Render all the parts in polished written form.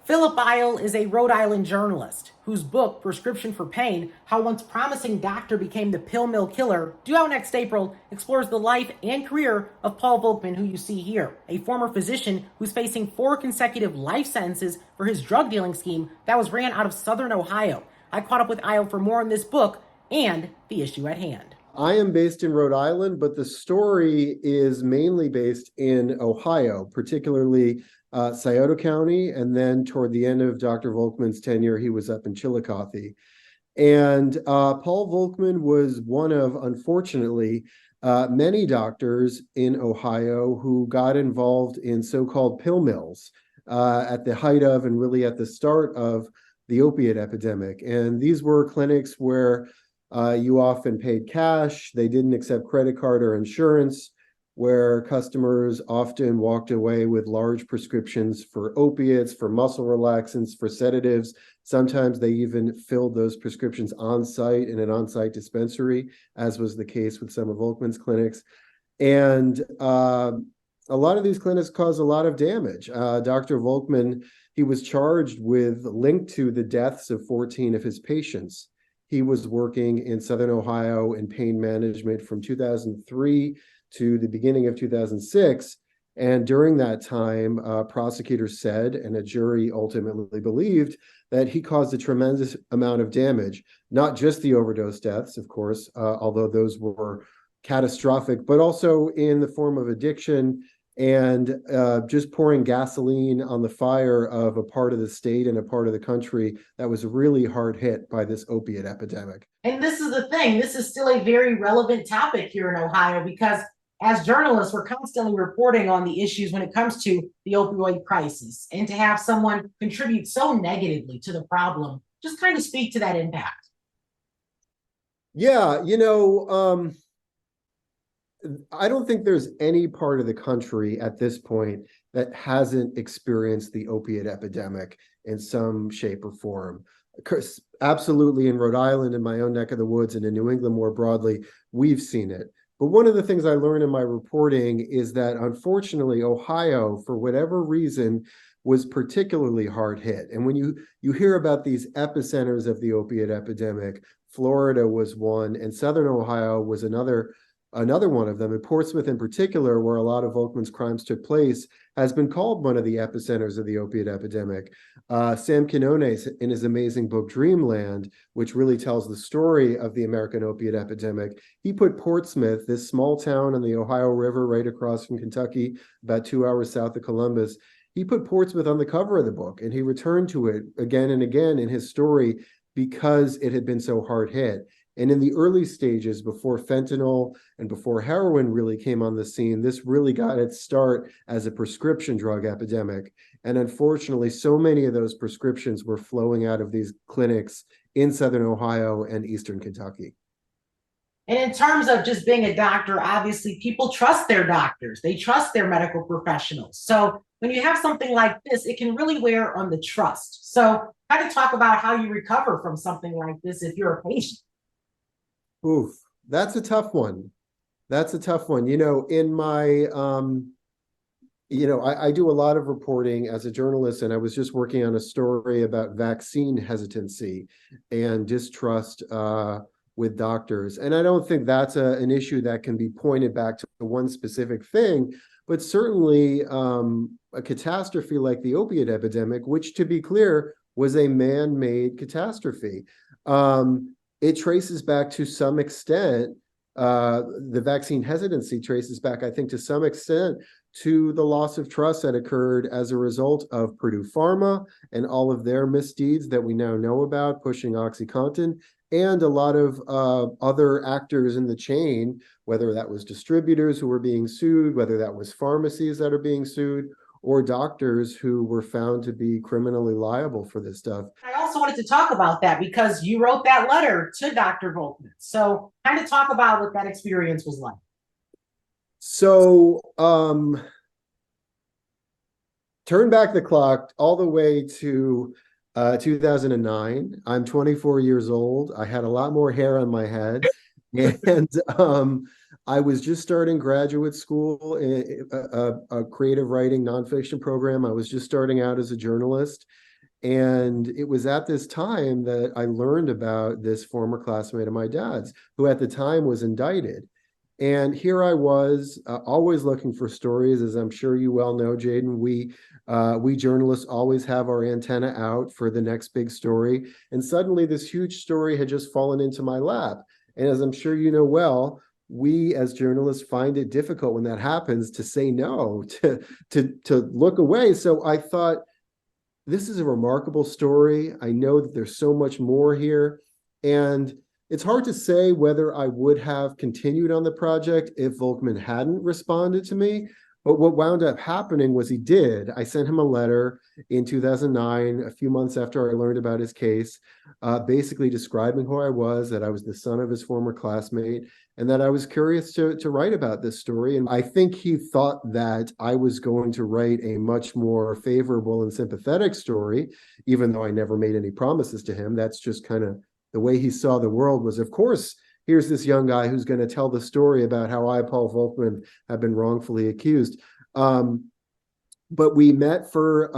Philip Isle is a Rhode Island journalist whose book, Prescription for Pain: How Once Promising Doctor Became the Pill Mill Killer, due out next April, explores the life and career of Paul Volkman, who you see here, a former physician who's facing 4 consecutive life sentences for his drug dealing scheme that was ran out of Southern Ohio. I caught up with Isle for more on this book and the issue at hand. I am based in Rhode Island, but the story is mainly based in Ohio, particularly Scioto County. And then toward the end of Dr. Volkman's tenure, he was up in Chillicothe. And Paul Volkman was one of, unfortunately, many doctors in Ohio who got involved in so-called pill mills at the height of and really at the start of the opiate epidemic. And these were clinics where you often paid cash. They didn't accept credit card or insurance, where customers often walked away with large prescriptions for opiates, for muscle relaxants, for sedatives. Sometimes they even filled those prescriptions on site in an on-site dispensary, as was the case with some of Volkman's clinics. And a lot of these clinics caused a lot of damage. Dr. Volkman, he was charged with linked to the deaths of 14 of his patients. He was working in Southern Ohio in pain management from 2003 to the beginning of 2006. And during that time, prosecutors said, and a jury ultimately believed, that he caused a tremendous amount of damage, not just the overdose deaths, of course, although those were catastrophic, but also in the form of addiction and just pouring gasoline on the fire of a part of the state and a part of the country that was really hard hit by this opiate epidemic. And this is the thing, this is still a very relevant topic here in Ohio because as journalists, we're constantly reporting on the issues when it comes to the opioid crisis. And to have someone contribute so negatively to the problem, just kind of speak to that impact. Yeah, I don't think there's any part of the country at this point that hasn't experienced the opiate epidemic in some shape or form. Absolutely, in Rhode Island, in my own neck of the woods, and in New England more broadly, we've seen it. But one of the things I learned in my reporting is that, unfortunately, Ohio, for whatever reason, was particularly hard hit. And when you hear about these epicenters of the opiate epidemic, Florida was one, and Southern Ohio was another one of them. And Portsmouth in particular, where a lot of Volkman's crimes took place, has been called one of the epicenters of the opiate epidemic. Sam Quinones, in his amazing book Dreamland, which really tells the story of the American opiate epidemic, he put Portsmouth, this small town on the Ohio River right across from Kentucky, about 2 hours south of Columbus, he put Portsmouth on the cover of the book, and he returned to it again and again in his story because it had been so hard hit. And in the early stages, before fentanyl and before heroin really came on the scene, this really got its start as a prescription drug epidemic. And unfortunately, so many of those prescriptions were flowing out of these clinics in Southern Ohio and Eastern Kentucky. And in terms of just being a doctor, obviously people trust their doctors. They trust their medical professionals. So when you have something like this, it can really wear on the trust. So kind of talk about how you recover from something like this if you're a patient. Oof, that's a tough one. That's a tough one. In my, I do a lot of reporting as a journalist, and I was just working on a story about vaccine hesitancy and distrust with doctors. And I don't think that's an issue that can be pointed back to one specific thing, but certainly a catastrophe like the opiate epidemic, which, to be clear, was a man-made catastrophe. It traces back to some extent, the vaccine hesitancy traces back, I think, to some extent to the loss of trust that occurred as a result of Purdue Pharma and all of their misdeeds that we now know about, pushing OxyContin, and a lot of other actors in the chain, whether that was distributors who were being sued, whether that was pharmacies that are being sued, or doctors who were found to be criminally liable for this stuff. I also wanted to talk about that because you wrote that letter to Dr. Volkman. So kind of talk about what that experience was like. So turn back the clock all the way to 2009. I'm 24 years old. I had a lot more hair on my head. And I was just starting graduate school, a creative writing nonfiction program. I was just starting out as a journalist. And it was at this time that I learned about this former classmate of my dad's, who at the time was indicted. And here I was, always looking for stories, as I'm sure you well know, Jaden. We journalists always have our antenna out for the next big story. And suddenly, this huge story had just fallen into my lap. And as I'm sure you know well, we as journalists find it difficult when that happens to say no, to look away. So I thought, this is a remarkable story. I know that there's so much more here. And it's hard to say whether I would have continued on the project if Volkman hadn't responded to me. But what wound up happening was he did. I sent him a letter in 2009, a few months after I learned about his case, basically describing who I was, that I was the son of his former classmate, and that I was curious to write about this story. And I think he thought that I was going to write a much more favorable and sympathetic story, even though I never made any promises to him. That's just kind of the way he saw the world, was, of course, here's this young guy who's going to tell the story about how I, Paul Volkman, have been wrongfully accused. But we met for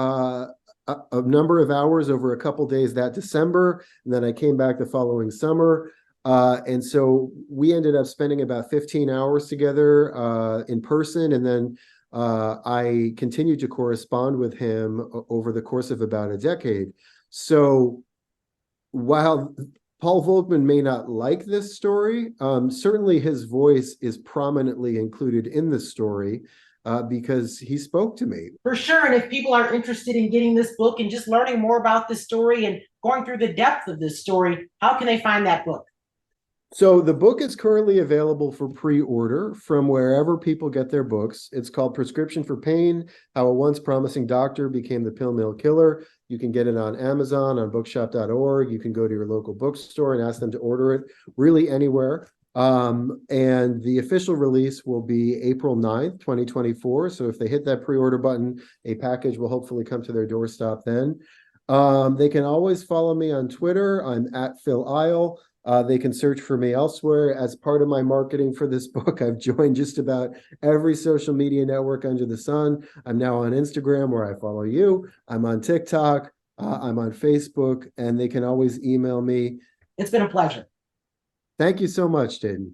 a number of hours over a couple days that December, and then I came back the following summer. And so we ended up spending about 15 hours together in person, and then I continued to correspond with him over the course of about a decade. So while Paul Volkman may not like this story, certainly his voice is prominently included in the story because he spoke to me. For sure. And if people are interested in getting this book and just learning more about this story and going through the depth of this story, how can they find that book? So the book is currently available for pre-order from wherever people get their books. It's called Prescription for Pain: How a Once Promising Doctor Became the Pill Mill Killer. You can get it on Amazon, on bookshop.org. You can go to your local bookstore and ask them to order it, really anywhere. And the official release will be April 9th, 2024. So if they hit that pre-order button, a package will hopefully come to their doorstep then. They can always follow me on Twitter. I'm at Phil Isle. They can search for me elsewhere. As part of my marketing for this book, I've joined just about every social media network under the sun. I'm now on Instagram, where I follow you. I'm on TikTok. I'm on Facebook, and they can always email me. It's been a pleasure. Thank you so much, Jaden.